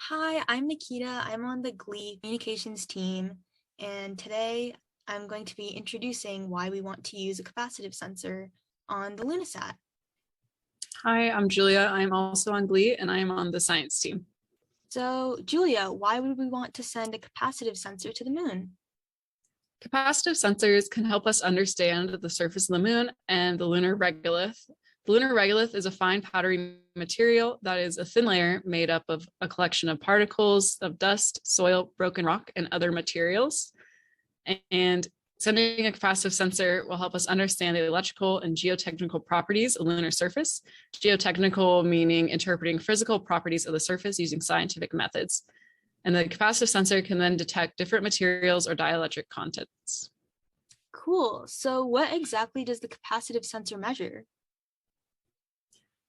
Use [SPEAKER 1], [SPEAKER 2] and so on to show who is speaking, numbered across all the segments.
[SPEAKER 1] Hi, I'm Nikita. I'm on the Glee communications team, and today I'm going to be introducing why we want to use a capacitive sensor on the Lunasat.
[SPEAKER 2] Hi, I'm Julia. I'm also on Glee and I am on the science team.
[SPEAKER 1] So, Julia, why would we want to send a capacitive sensor to the moon?
[SPEAKER 2] Capacitive sensors can help us understand the surface of the moon and the lunar regolith. The lunar regolith is a fine powdery material that is a thin layer made up of a collection of particles of dust, soil, broken rock, and other materials. And sending a capacitive sensor will help us understand the electrical and geotechnical properties of the lunar surface. Geotechnical meaning interpreting physical properties of the surface using scientific methods. And the capacitive sensor can then detect different materials or dielectric contents.
[SPEAKER 1] Cool. So, what exactly does the capacitive sensor measure?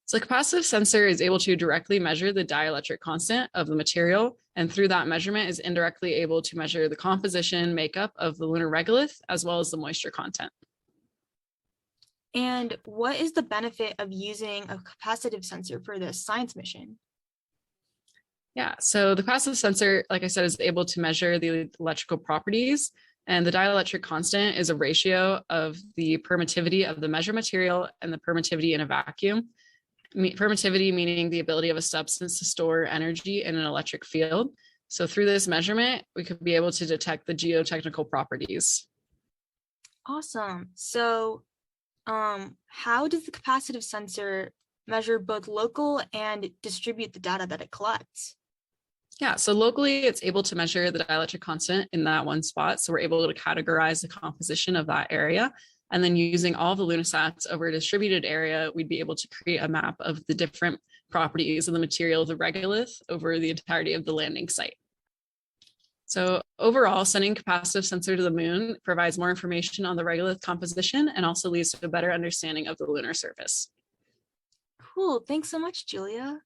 [SPEAKER 2] So the capacitive sensor is able to directly measure the dielectric constant of the material, and through that measurement is indirectly able to measure the composition makeup of the lunar regolith, as well as the moisture content.
[SPEAKER 1] And what is the benefit of using a capacitive sensor for this science mission?
[SPEAKER 2] Yeah, so the capacitive sensor, like I said, is able to measure the electrical properties, and the dielectric constant is a ratio of the permittivity of the measured material and the permittivity in a vacuum. Permittivity meaning the ability of a substance to store energy in an electric field. So through this measurement, we could be able to detect the geotechnical properties.
[SPEAKER 1] Awesome. So, how does the capacitive sensor measure both local and distribute the data that it collects?
[SPEAKER 2] Yeah, so locally, it's able to measure the dielectric constant in that one spot. So we're able to categorize the composition of that area. And then using all the Lunasats over a distributed area, we'd be able to create a map of the different properties of the material of the regolith over the entirety of the landing site. So overall, sending capacitive sensor to the moon provides more information on the regolith composition and also leads to a better understanding of the lunar surface.
[SPEAKER 1] Cool. Thanks so much, Julia.